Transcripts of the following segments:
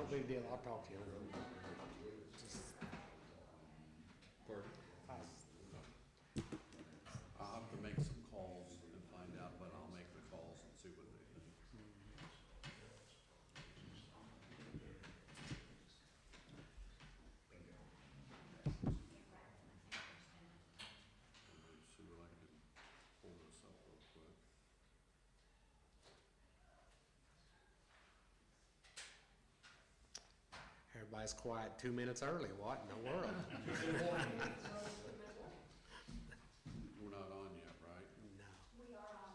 no big deal, I'll talk to you. Pardon? Fast. I'll have to make some calls and find out, but I'll make the calls and see what they think. Let me see what I can pull this up real quick. Everybody's quiet 2 minutes early, what in the world? We're not on yet, right? No. We are on.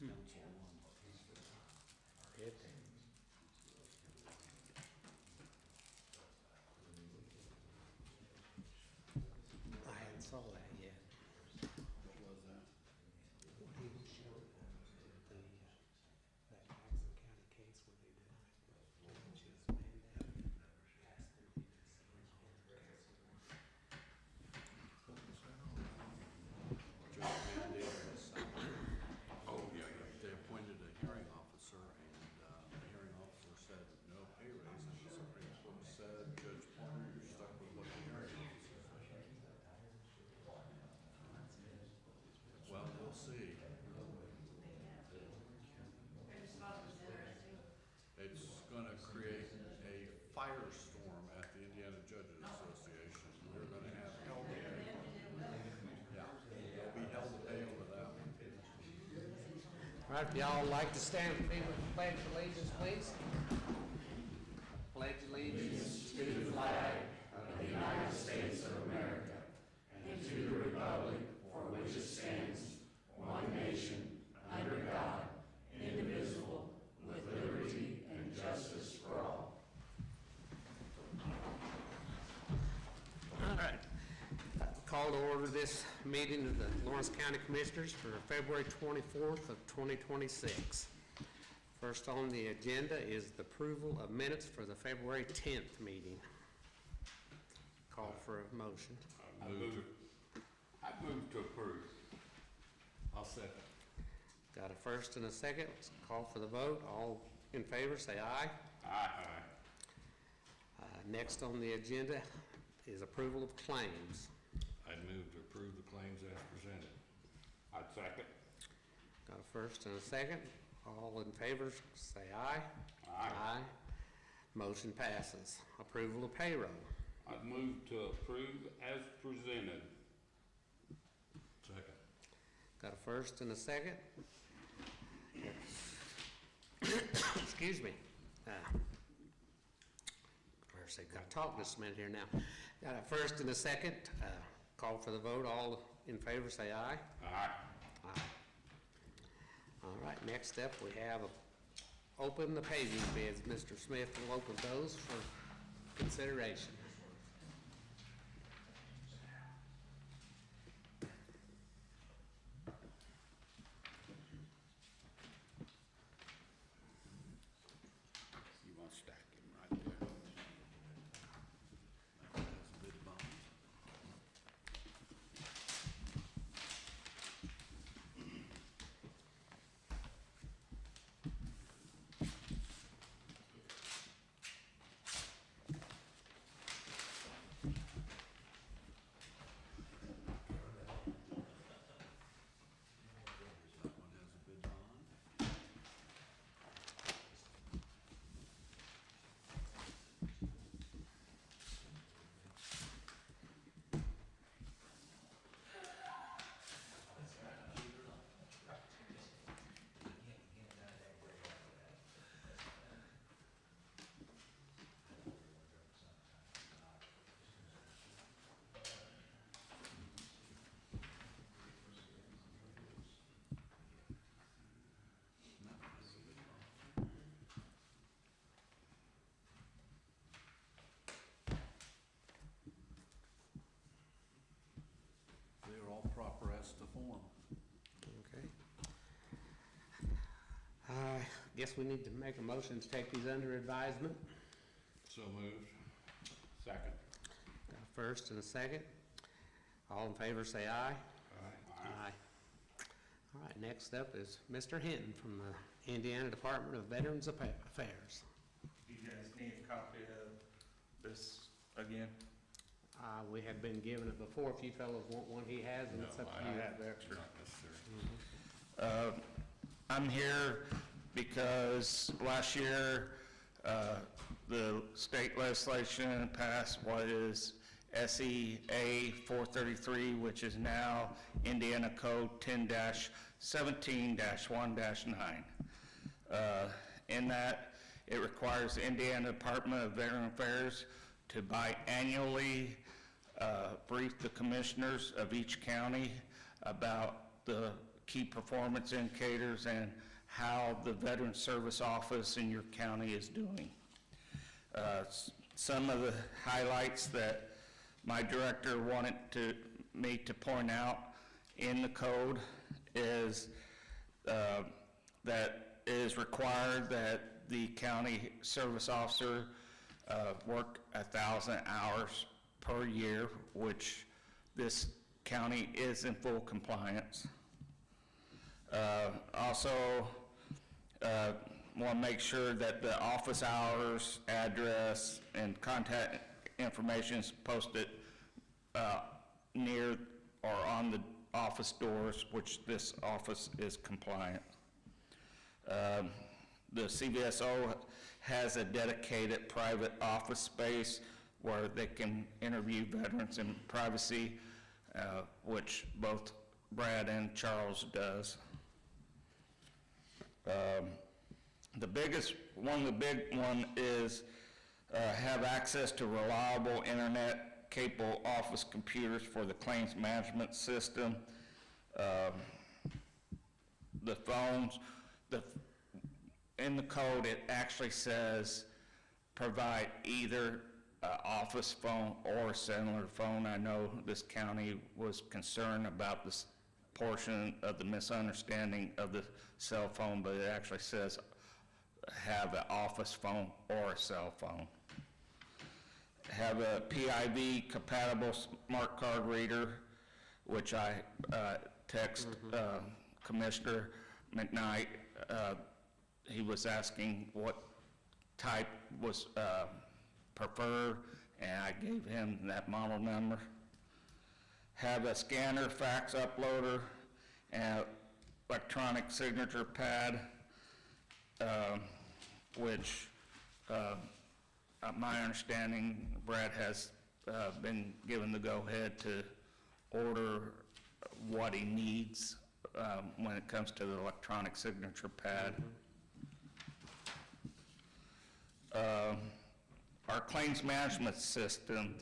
Council one. Good. I hadn't saw that yet. What was that? What he was showing, that Jackson County case where they denied the judge's mandate. Asked them to Judge mandated this. Oh, yeah. They appointed a hearing officer, and the hearing officer said no pay raise. And the Supreme Court said, Judge Palmer, you're stuck with what the hearing officer said. Well, we'll see. It's going to create a firestorm at the Indiana Judges Association. We're going to have hell to pay. Yeah, there'll be hell to pay over that one. All right, if y'all like to stand for me with the Pledge of Allegiance, please. Pledge allegiance to the flag of the United States of America and to the republic for which it stands, one nation, under God, indivisible, with liberty and justice for all. All right. Call to order this meeting of the Lawrence County Commissioners for February 24th of 2026. First on the agenda is the approval of minutes for the February 10th meeting. Call for a motion. I move to approve. I'll second. Got a first and a second. Let's call for the vote. All in favor, say aye. Aye. Next on the agenda is approval of claims. I'd move to approve the claims as presented. I'd second. Got a first and a second. All in favor, say aye. Aye. Motion passes. Approval of payroll. I'd move to approve as presented. Second. Got a first and a second. Excuse me. Got to talk just a minute here now. Got a first and a second. Call for the vote. All in favor, say aye. Aye. Aye. All right, next up we have open the paving bids. Mr. Smith will open those for consideration. You want to stack him right there. That's a bid bond. That one has a bid bond. That one has a bid bond. They are all proper as to form. Okay. I guess we need to make a motion to take these under advisement. So moved. Second. Got a first and a second. All in favor, say aye. Aye. Aye. All right, next up is Mr. Hinton from the Indiana Department of Veterans Affairs. You guys need a copy of this again? We had been given it before. If you fellows want one, he has, and it's up to you. Not necessary. I'm here because last year, the state legislation passed what is SEA 433, which is now Indiana Code 10-17-1-9. In that, it requires the Indiana Department of Veteran Affairs to biannually brief the commissioners of each county about the key performance indicators and how the Veteran Service Office in your county is doing. Some of the highlights that my director wanted me to point out in the code is that it is required that the county service officer work 1,000 hours per year, which this county is in full compliance. Also, want to make sure that the office hours, address, and contact information is posted near or on the office doors, which this office is compliant. The CVSO has a dedicated private office space where they can interview veterans in privacy, which both Brad and Charles does. One of the big one is have access to reliable internet capable office computers for the claims management system. The phones, in the code it actually says provide either office phone or cellular phone. I know this county was concerned about this portion of the misunderstanding of the cell phone, but it actually says have an office phone or a cell phone. Have a PIV compatible smart card reader, which I text Commissioner McKnight. He was asking what type was preferred, and I gave him that model number. Have a scanner, fax uploader, and electronic signature pad, which my understanding, Brad has been given the go-ahead to order what he needs when it comes to the electronic signature pad. Our claims management system,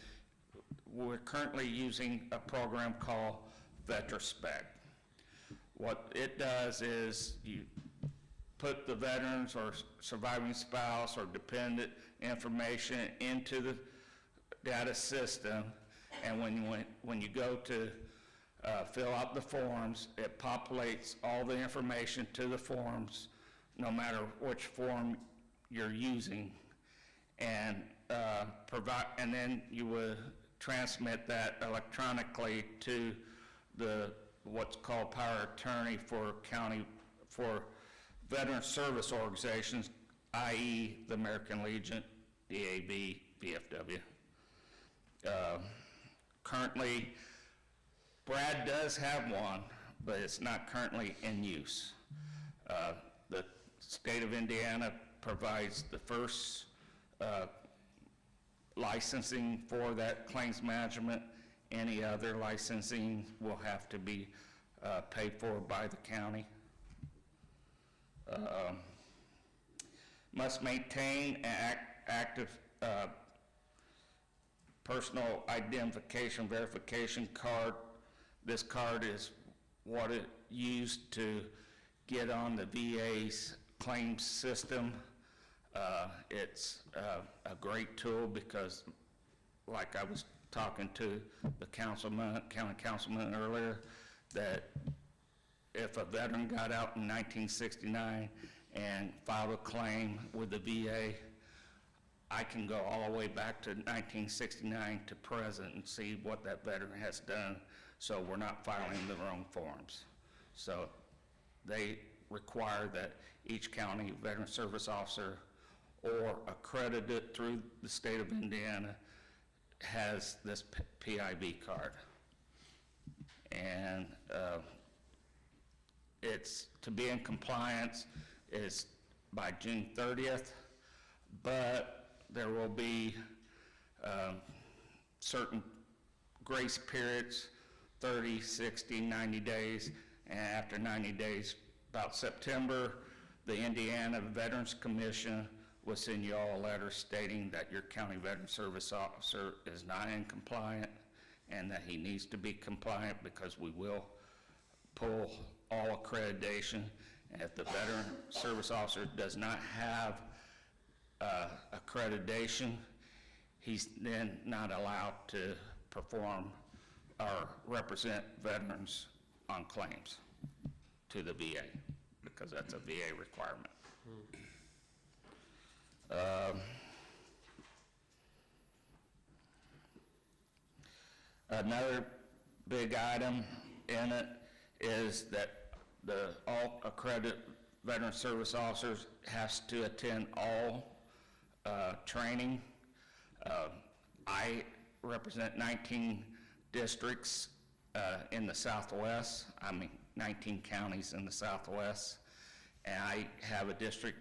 we're currently using a program called VetraSpec. What it does is you put the veterans or surviving spouse or dependent information into the data system, and when you go to fill out the forms, it populates all the information to the forms, no matter which form you're using, and and then you would transmit that electronically to what's called power of attorney for veteran service organizations, i.e. the American Legion, DAV, VFW. Currently, Brad does have one, but it's not currently in use. The state of Indiana provides the first licensing for that claims management. Any other licensing will have to be paid for by the county. Must maintain an active personal identification verification card. This card is what it used to get on the VA's claims system. It's a great tool because, like I was talking to the county councilman earlier, that if a veteran got out in 1969 and filed a claim with the VA, I can go all the way back to 1969 to present and see what that veteran has done, so we're not filing the wrong forms. So they require that each county veteran service officer or accredited through the state of Indiana has this PIV card. And it's, to be in compliance is by June 30th, but there will be certain grace periods, 30, 60, 90 days, and after 90 days, about September, the Indiana Veterans Commission will send you all a letter stating that your county veteran service officer is not in compliant and that he needs to be compliant, because we will pull all accreditation. And if the veteran service officer does not have accreditation, he's then not allowed to perform or represent veterans on claims to the VA, because that's a VA requirement. Another big item in it is that all accredited veteran service officers has to attend all training. I represent 19 districts in the Southwest, 19 counties in the Southwest, and I have a district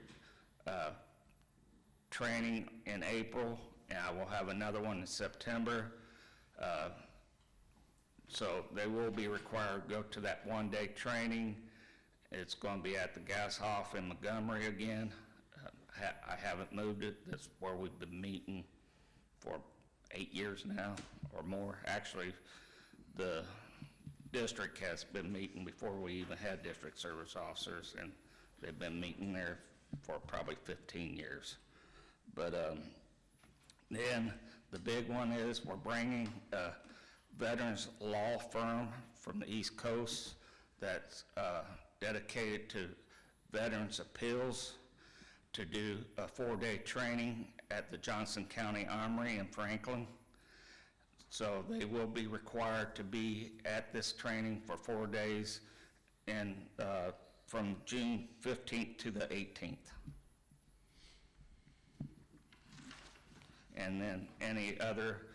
training in April, and I will have another one in September. So they will be required to go to that one-day training. It's going to be at the Gashoff in Montgomery again. I haven't moved it. That's where we've been meeting for 8 years now or more. Actually, the district has been meeting before we even had district service officers, and they've been meeting there for probably 15 years. But then the big one is we're bringing a veterans law firm from the East Coast that's dedicated to veterans appeals to do a 4-day training at the Johnson County Armory in Franklin. So they will be required to be at this training for 4 days, and from June 15th to the 18th. And then any other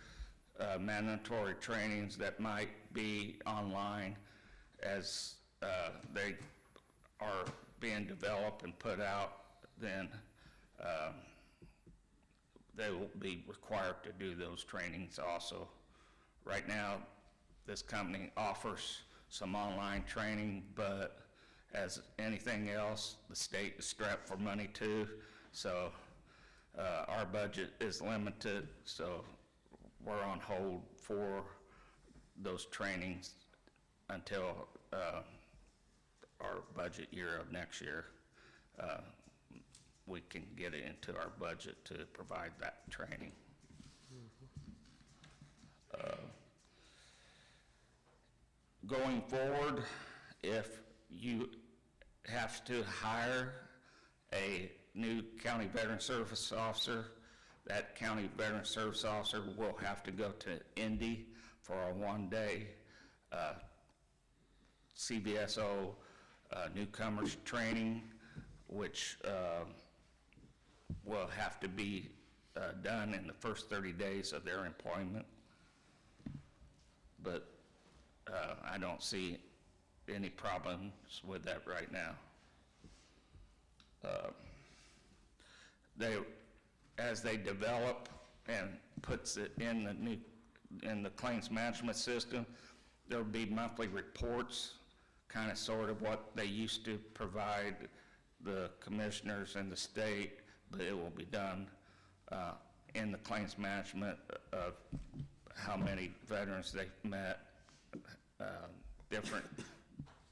mandatory trainings that might be online as they are being developed and put out, then they will be required to do those trainings also. Right now, this company offers some online training, but as anything else, the state is strapped for money too, so our budget is limited, so we're on hold for those trainings until our budget year of next year. We can get it into our budget to provide that training. Going forward, if you have to hire a new county veteran service officer, that county veteran service officer will have to go to Indy for a 1-day CVSO newcomers training, which will have to be done in the first 30 days of their employment. But I don't see any problems with that right now. As they develop and puts it in the claims management system, there'll be monthly reports, kind of sort of what they used to provide the commissioners and the state, but it will be done in the claims management of how many veterans they've met, different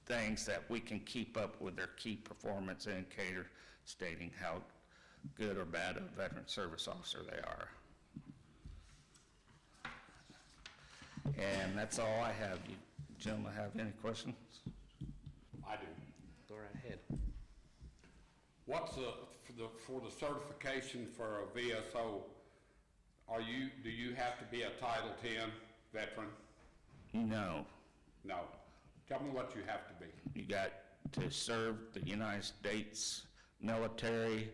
things that we can keep up with their key performance indicator stating how good or bad a veteran service officer they are. And that's all I have. You gentlemen have any questions? I do. Go right ahead. What's for the certification for a VSO, do you have to be a Title 10 veteran? No. No. Tell me what you have to be. You got to serve the United States military,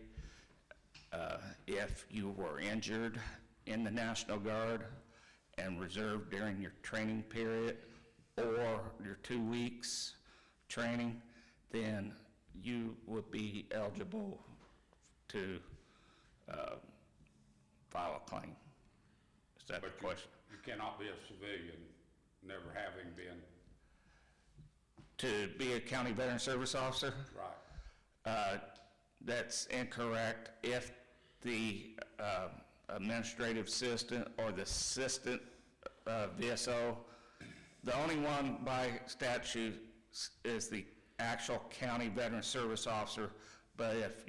if you were injured in the National Guard and reserved during your training period or your 2 weeks training, then you would be eligible to file a claim. Is that the But question? you cannot be a civilian, never having been, To be a county veteran service officer? right? That's incorrect. If the administrative assistant or the assistant VSO, the only one by statute is the actual county veteran service officer, but if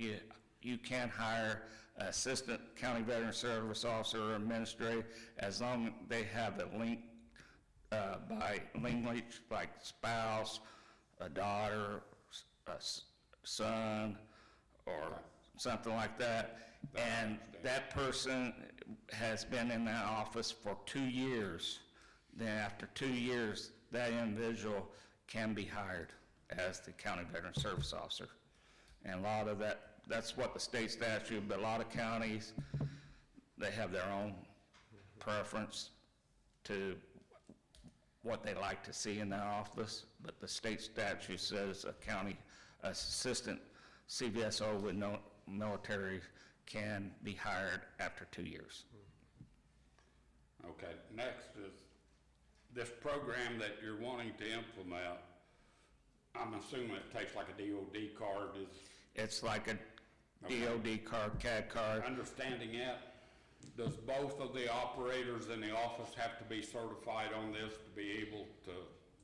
you can hire an assistant county veteran service officer or administrator, as long as they have a link by lineage, like spouse, a daughter, son, or something like that. And that person has been in that office for 2 years. Then after 2 years, that individual can be hired as the county veteran service officer. And a lot of that's what the state statute, but a lot of counties, they have their own preference to what they like to see in their office, but the state statute says a county assistant CVSO with no military can be hired after 2 years. Okay, next is this program that you're wanting to implement. I'm assuming it takes like a DOD card, is It's like a Okay. DOD card, CAD card. understanding it. Does both of the operators in the office have to be certified on this to be able to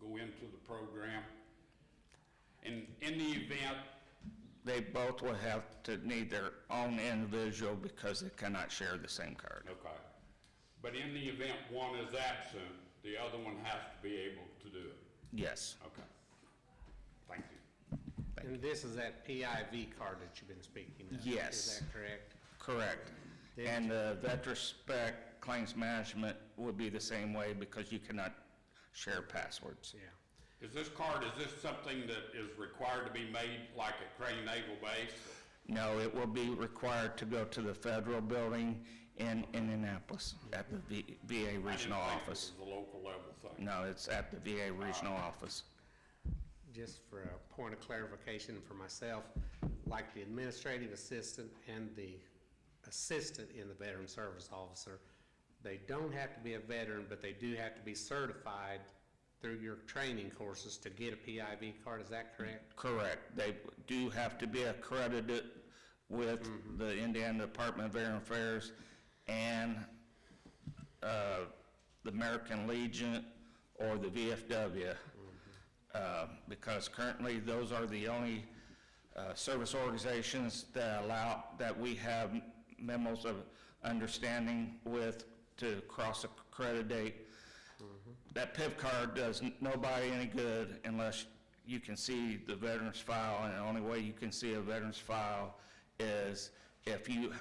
go into the program? In the event, They both will have to need their own individual because they cannot share the same card. okay, but in the event one is absent, the other one has to be able to do it? Yes. Okay. Thank you. And this is that PIV card that you've been speaking of? Yes. Is that correct? Correct. And the Vetrospec claims management would be the same way because you cannot share passwords. Yeah. Is this something that is required to be made like at Crane Naval Base? No, it will be required to go to the federal building in Indianapolis at the VA regional office. I didn't think it was a local level thing. No, it's at the VA regional office. Just for a point of clarification for myself, like the administrative assistant and the assistant in the veteran service officer, they don't have to be a veteran, but they do have to be certified through your training courses to get a PIV card, is that correct? Correct. They do have to be accredited with the Indiana Department of Veteran Affairs and the American Legion or the VFW, because currently those are the only service organizations that we have memos of understanding with to cross-accreditate. That PIV card does nobody any good unless you can see the veteran's file, and the only way you can see a veteran's file is if you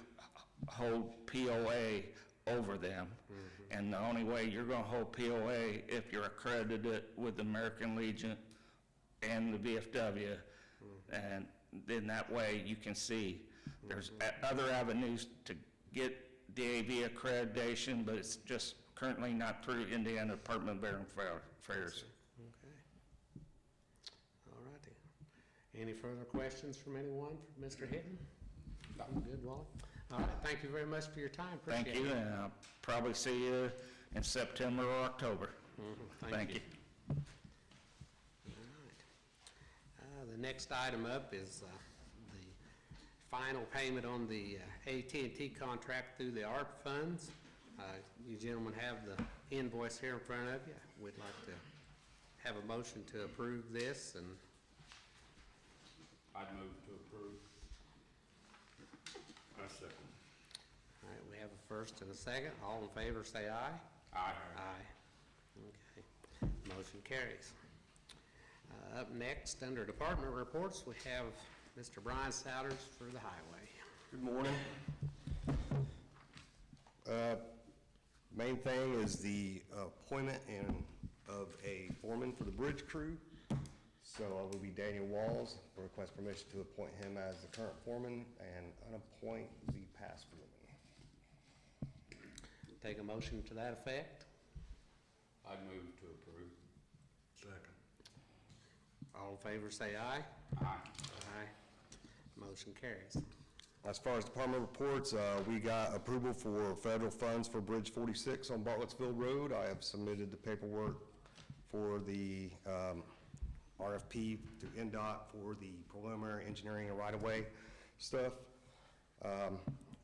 hold POA over them. And the only way you're gonna hold POA if you're accredited with the American Legion and the VFW. And then that way you can see. There's other avenues to get DAV accreditation, but it's just currently not through Indiana Department of Veteran Affairs. Okay. All righty. Any further questions from anyone, for Mr. Hinton? Good, Wally? All right, thank you very much for your time, appreciate it. Thank you, and I'll probably see you in September or October. Thank you. All right. The next item up is the final payment on the AT&T contract through the ARP funds. You gentlemen have the invoice here in front of you. We'd like to have a motion to approve this, and I'd move to approve. I second. all right, we have a first and a second. All in favor, say aye. Aye. Aye. Okay, motion carries. Up next, under department reports, we have Mr. Brian Souders for the highway. Good morning. Main thing is the appointment of a foreman for the bridge crew. So it will be Daniel Walls. Request permission to appoint him as the current foreman and unappoint the past foreman. Take a motion to that effect. I move to approve. Second. All in favor, say aye. Aye. Aye. Motion carries. As far as department reports, we got approval for federal funds for Bridge 46 on Bartlettsville Road. I have submitted the paperwork for the RFP to NDOT for the preliminary engineering and right-of-way stuff.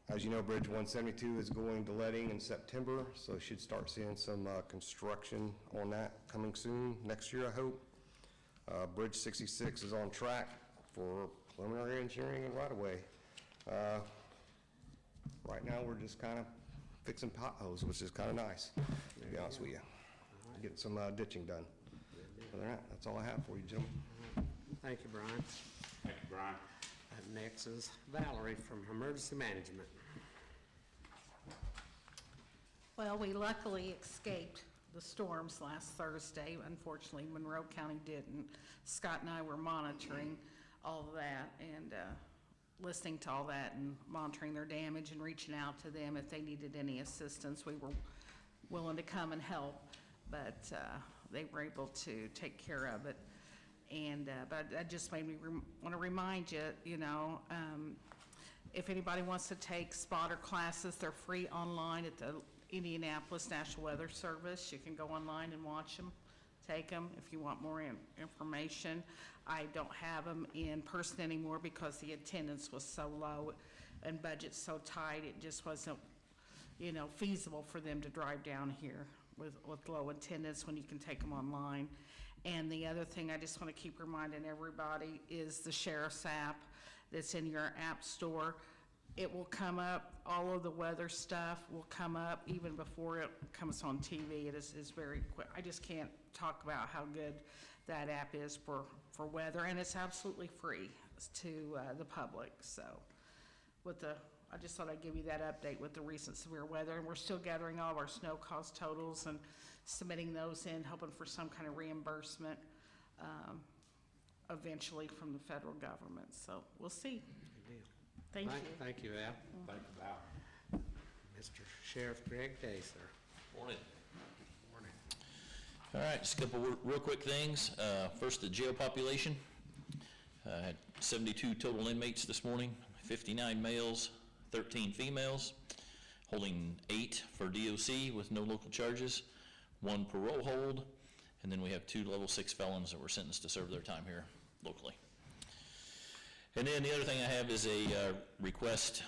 As you know, Bridge 172 is going to letting in September, so should start seeing some construction on that coming soon, next year, I hope. Bridge 66 is on track for preliminary engineering and right-of-way. Right now, we're just kind of fixing potholes, which is kind of nice, to be honest with you. Getting some ditching done. Other than that, that's all I have for you, gentlemen. Thank you, Brian. Thank you, Brian. Next is Valerie from Emergency Management. Well, we luckily escaped the storms last Thursday. Unfortunately, Monroe County didn't. Scott and I were monitoring all of that and listening to all that and monitoring their damage and reaching out to them if they needed any assistance. We were willing to come and help, but they were able to take care of it. And but that just made me want to remind you, if anybody wants to take spotter classes, they're free online at the Indianapolis National Weather Service. You can go online and watch them, take them if you want more information. I don't have them in person anymore because the attendance was so low and budget's so tight, it just wasn't, feasible for them to drive down here with low attendance when you can take them online. And the other thing I just want to keep reminding everybody is the Sheriff's app that's in your app store. It will come up, all of the weather stuff will come up even before it comes on TV. It is very quick. I just can't talk about how good that app is for weather, and it's absolutely free to the public. So I just thought I'd give you that update with the recent severe weather, and we're still gathering all of our snow cost totals and submitting those in, hoping for some kind of reimbursement eventually from the federal government. So we'll see. Good deal. Thank you. Thank you, Al. Thank you, Val. Mr. Sheriff Greg Dacer. Morning. Morning. All right, just a couple real quick things. First, the jail population. Had 72 total inmates this morning, 59 males, 13 females, holding 8 for DOC with no local charges, 1 parole hold, and then we have 2 level 6 felons that were sentenced to serve their time here locally. And then the other thing I have is a request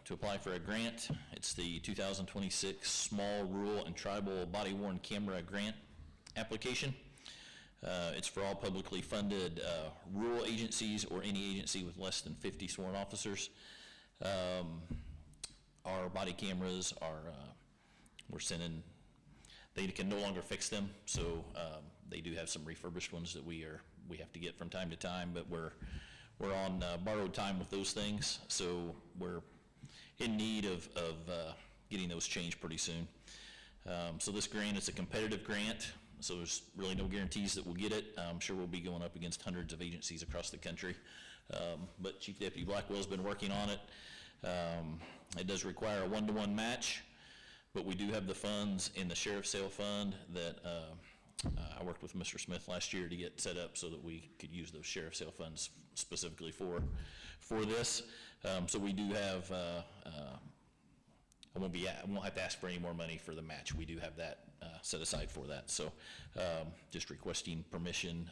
to apply for a grant. It's the 2026 Small Rural and Tribal Body-Worn Camera Grant application. It's for all publicly funded rural agencies or any agency with less than 50 sworn officers. Our body cameras are, we're sending, they can no longer fix them, so they do have some refurbished ones that we have to get from time to time, but we're on borrowed time with those things, so we're in need of getting those changed pretty soon. So this grant is a competitive grant, so there's really no guarantees that we'll get it. I'm sure we'll be going up against hundreds of agencies across the country, but Chief Deputy Blackwell's been working on it. It does require a 1-to-1 match, but we do have the funds in the Sheriff's Sale Fund that I worked with Mr. Smith last year to get set up so that we could use those Sheriff's Sale Funds specifically for this. So we do have, I won't have to ask for any more money for the match. We do have that set aside for that. So just requesting permission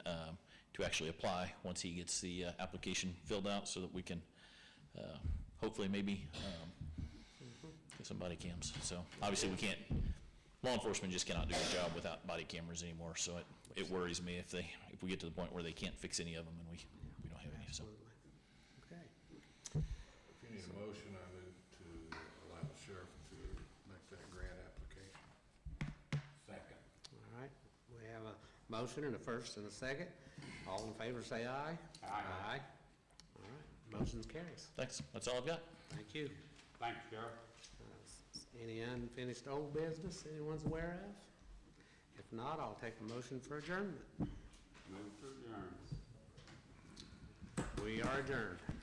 to actually apply once he gets the application filled out so that we can hopefully maybe get some body cams. So obviously we can't, law enforcement just cannot do their job without body cameras anymore. So it worries me if we get to the point where they can't fix any of them and we don't have any. So. Okay. If you need a motion, I move to allow the sheriff to make that grant application. Second. All right. We have a motion and a first and a second. All in favor say aye. Aye. All right. Motion carries. Thanks. That's all I've got. Thank you. Thanks, Sheriff. Any unfinished old business anyone's aware of? If not, I'll take a motion for adjournment. Move to adjourn. We are adjourned.